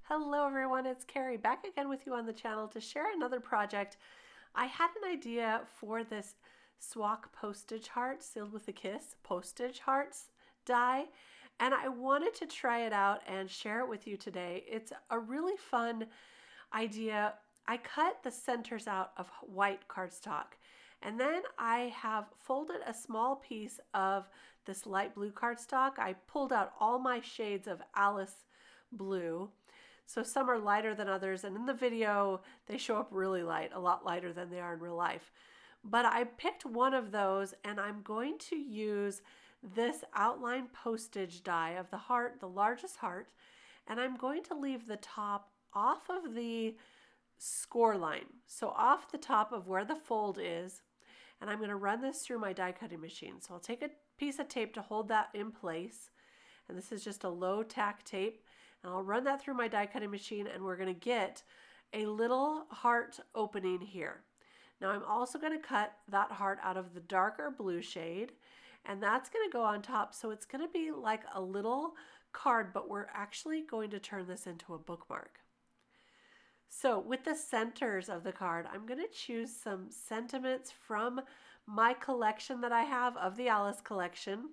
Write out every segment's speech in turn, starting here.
Hello everyone, it's Kari back again with you on the channel to share another project. I had an idea for this SWAK postage heart sealed with a kiss, postage hearts die, and I wanted to try it out and share it with you today. It's a really fun idea. I cut the centers out of white cardstock, and then I have folded a small piece of this light blue cardstock. I pulled out all my shades of Alice blue. So some are lighter than others, and in the video they show up really light, a lot lighter than they are in real life. But I picked one of those, and I'm going to use this outline postage die of the heart, the largest heart, and I'm going to leave the top off of the score line, so off the top of where the fold is, and I'm going to run this through my die cutting machine. So I'll take a piece of tape to hold that in place, and this is just a low tack tape. And I'll run that through my die cutting machine, and we're going to get a little heart opening here. Now I'm also going to cut that heart out of the darker blue shade, and that's going to go on top. So it's going to be like a little card, but we're actually going to turn this into a bookmark. So with the centers of the card, I'm going to choose some sentiments from my collection that I have of the Alice collection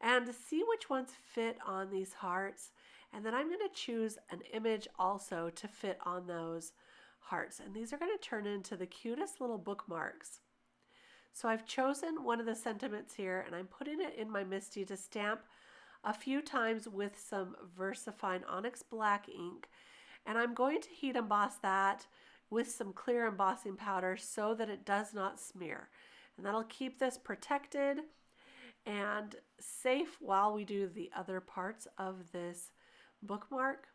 and see which ones fit on these hearts. And then I'm going to choose an image also to fit on those hearts. And these are going to turn into the cutest little bookmarks. So I've chosen one of the sentiments here, and I'm putting it in my MISTI to stamp a few times with some VersaFine Onyx black ink. And I'm going to heat emboss that with some clear embossing powder so that it does not smear. And that'll keep this protected and safe while we do the other parts of this bookmark.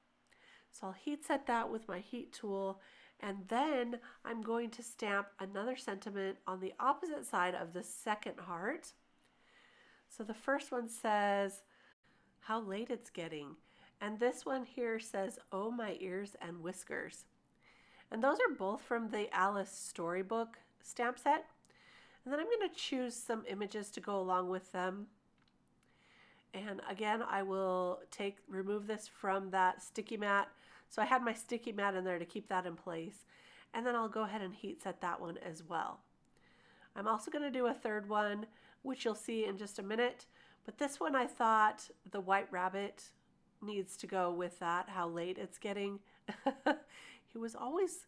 So I'll heat set that with my heat tool, and then I'm going to stamp another sentiment on the opposite side of the second heart. So the first one says, "How late it's getting." And this one here says, "Oh, my ears and whiskers." And those are both from the Alice Storybook stamp set. And then I'm going to choose some images to go along with them. And again, I will remove this from that sticky mat. So I had my sticky mat in there to keep that in place. And then I'll go ahead and heat set that one as well. I'm also going to do a third one, which you'll see in just a minute. But this one, I thought the white rabbit needs to go with that, how late it's getting. He was always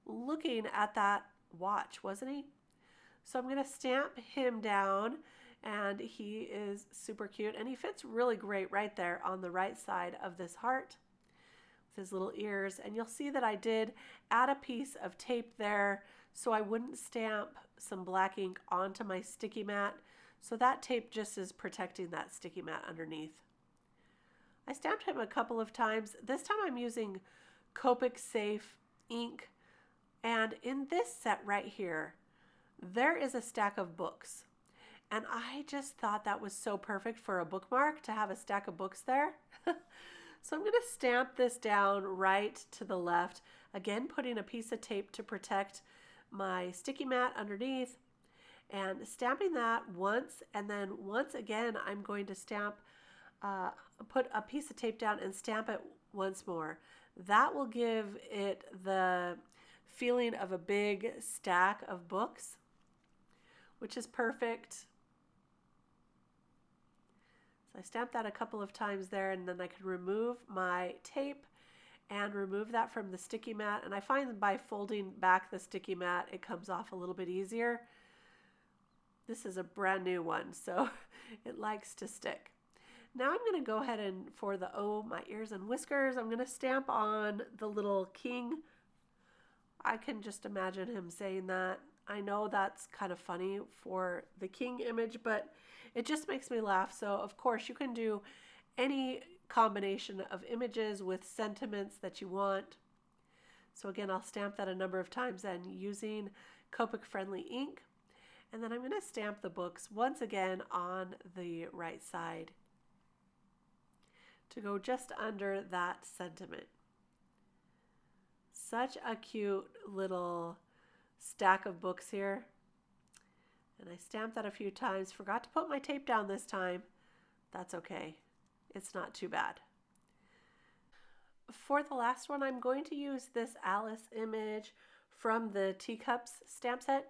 looking at that watch, wasn't he? So I'm going to stamp him down, and he is super cute, and he fits really great right there on the right side of this heart with his little ears. And you'll see that I did add a piece of tape there so I wouldn't stamp some black ink onto my sticky mat. So that tape just is protecting that sticky mat underneath. I stamped him a couple of times. This time I'm using Copic Safe ink, and in this set right here, there is a stack of books. And I just thought that was so perfect for a bookmark to have a stack of books there. So I'm going to stamp this down right to the left. Again, putting a piece of tape to protect my sticky mat underneath and stamping that once. And then once again, I'm going to put a piece of tape down and stamp it once more. That will give it the feeling of a big stack of books, which is perfect. So I stamped that a couple of times there, and then I could remove my tape and remove that from the sticky mat. And I find that by folding back the sticky mat, it comes off a little bit easier. This is a brand new one, so it likes to stick. Now I'm going to go ahead and for the "Oh, my ears and whiskers," I'm going to stamp on the little king. I can just imagine him saying that. I know that's kind of funny for the king image, but it just makes me laugh. So of course you can do any combination of images with sentiments that you want. So again, I'll stamp that a number of times and using Copic friendly ink. And then I'm going to stamp the books once again on the right side to go just under that sentiment. Such a cute little stack of books here. And I stamped that a few times. Forgot to put my tape down this time. That's okay. It's not too bad. For the last one, I'm going to use this Alice image from the Teacups stamp set.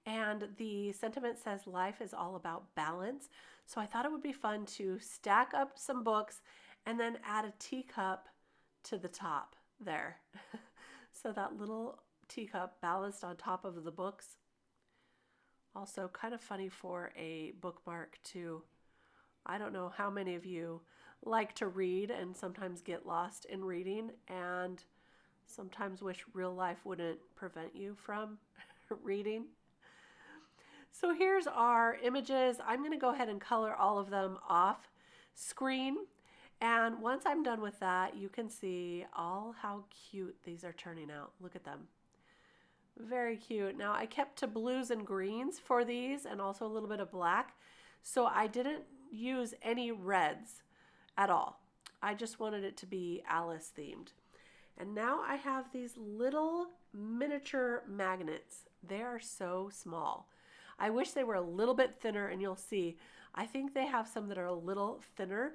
And the sentiment says life is all about balance. So I thought it would be fun to stack up some books and then add a teacup to the top there. So that little teacup balanced on top of the books. Also kind of funny for a bookmark too. I don't know how many of you like to read and sometimes get lost in reading and sometimes wish real life wouldn't prevent you from reading. So here's our images. I'm going to go ahead and color all of them off screen. And once I'm done with that, you can see all how cute these are turning out. Look at them. Very cute. Now I kept to blues and greens for these and also a little bit of black. So I didn't use any reds at all. I just wanted it to be Alice themed. And now I have these little miniature magnets. They are so small. I wish they were a little bit thinner, and you'll see, I think they have some that are a little thinner.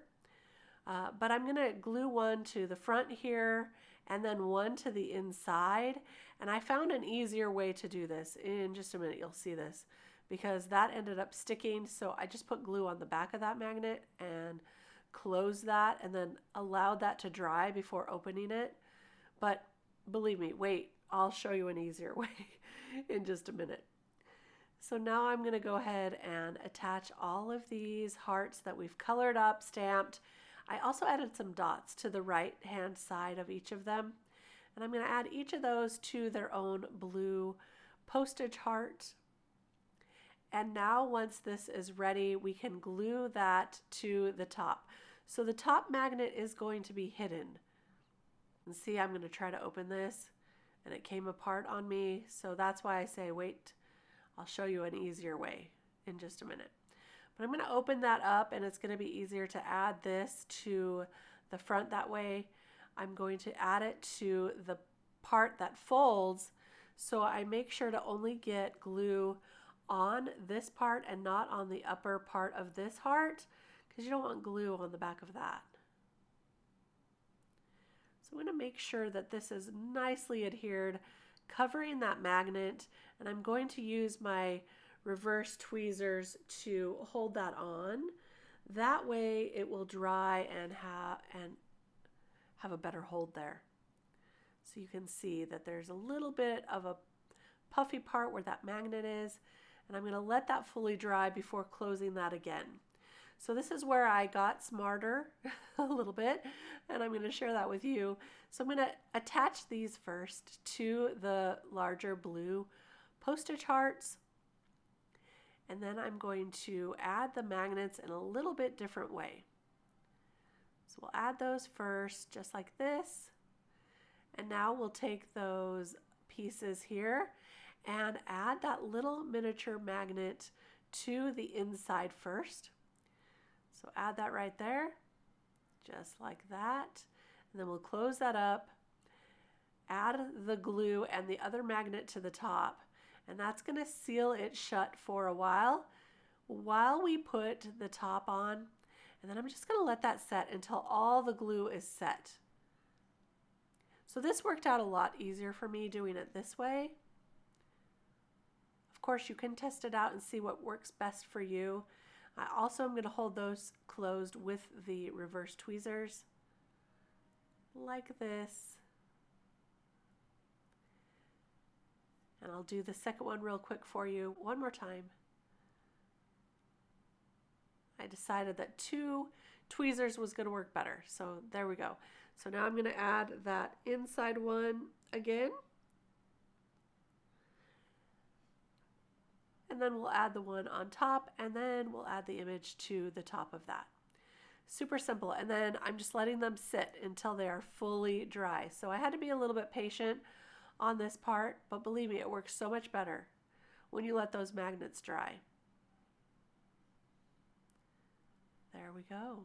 But I'm going to glue one to the front here and then one to the inside. And I found an easier way to do this. In just a minute, you'll see this because that ended up sticking. So I just put glue on the back of that magnet and closed that and then allowed that to dry before opening it. But believe me, wait, I'll show you an easier way in just a minute. So now I'm going to go ahead and attach all of these hearts that we've colored up, stamped. I also added some dots to the right hand side of each of them. And I'm going to add each of those to their own blue postage heart. And now once this is ready, we can glue that to the top. So the top magnet is going to be hidden. And see, I'm going to try to open this and it came apart on me. So that's why I say, wait, I'll show you an easier way in just a minute. But I'm going to open that up and it's going to be easier to add this to the front that way. I'm going to add it to the part that folds, so I make sure to only get glue on this part and not on the upper part of this heart because you don't want glue on the back of that. So I'm going to make sure that this is nicely adhered, covering that magnet, and I'm going to use my reverse tweezers to hold that on. That way it will dry and have a better hold there. So you can see that there's a little bit of a puffy part where that magnet is, and I'm going to let that fully dry before closing that again. So this is where I got smarter a little bit, and I'm going to share that with you. So I'm going to attach these first to the larger blue postage hearts, and then I'm going to add the magnets in a little bit different way. So we'll add those first, just like this. And now we'll take those pieces here and add that little miniature magnet to the inside first. So add that right there, just like that. And then we'll close that up, add the glue and the other magnet to the top, and that's going to seal it shut for a while we put the top on. And then I'm just going to let that set until all the glue is set. So this worked out a lot easier for me doing it this way. Of course, you can test it out and see what works best for you. I also am going to hold those closed with the reverse tweezers like this. And I'll do the second one real quick for you one more time. I decided that 2 tweezers was going to work better. So there we go. So now I'm going to add that inside one again. And then we'll add the one on top, and then we'll add the image to the top of that. Super simple. And then I'm just letting them sit until they are fully dry. So I had to be a little bit patient on this part, but believe me, it works so much better when you let those magnets dry. There we go.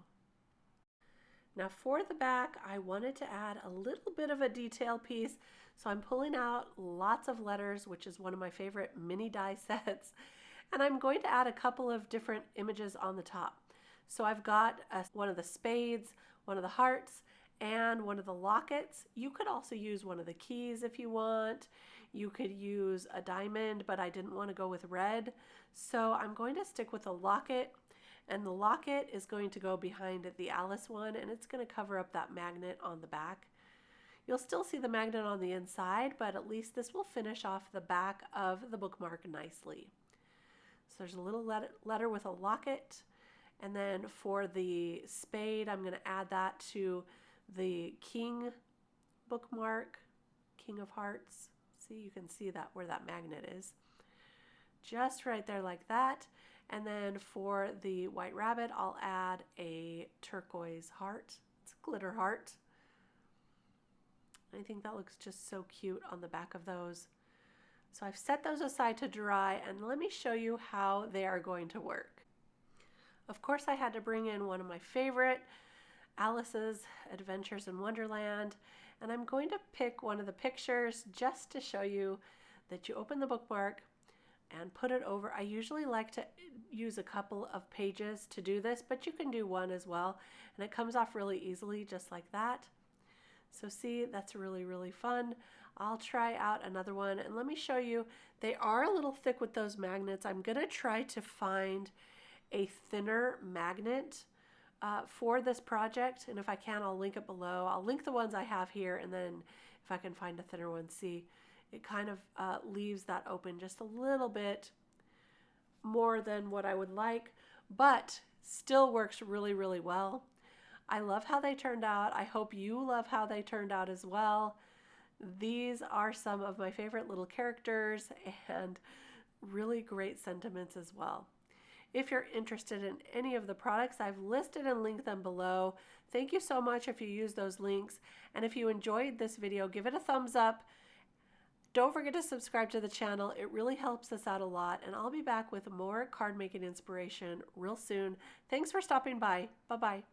Now for the back, I wanted to add a little bit of a detail piece. So I'm pulling out lots of letters, which is one of my favorite mini die sets. And I'm going to add a couple of different images on the top. So I've got one of the spades, one of the hearts, and one of the lockets. You could also use one of the keys if you want. You could use a diamond, but I didn't want to go with red. So I'm going to stick with a locket, and the locket is going to go behind the Alice one, and it's going to cover up that magnet on the back. You'll still see the magnet on the inside, but at least this will finish off the back of the bookmark nicely. So there's a little letter with a locket. And then for the spade, I'm going to add that to the King bookmark, King of Hearts. See, you can see that where that magnet is. Just right there like that. And then for the white rabbit, I'll add a turquoise heart. It's a glitter heart. I think that looks just so cute on the back of those. So I've set those aside to dry, and let me show you how they are going to work. Of course, I had to bring in one of my favorite, Alice's Adventures in Wonderland, and I'm going to pick one of the pictures just to show you that you open the bookmark and put it over. I usually like to use a couple of pages to do this, but you can do one as well, and it comes off really easily just like that. So see, that's really, really fun. I'll try out another one, and let me show you. They are a little thick with those magnets. I'm going to try to find a thinner magnet for this project, and if I can, I'll link it below. I'll link the ones I have here, and then if I can find a thinner one, see, it kind of leaves that open just a little bit more than what I would like, but still works really, really well. I love how they turned out. I hope you love how they turned out as well. These are some of my favorite little characters and really great sentiments as well. If you're interested in any of the products, I've listed and linked them below. Thank you so much if you use those links. And if you enjoyed this video, give it a thumbs up. Don't forget to subscribe to the channel. It really helps us out a lot. And I'll be back with more card making inspiration real soon. Thanks for stopping by. Bye-bye.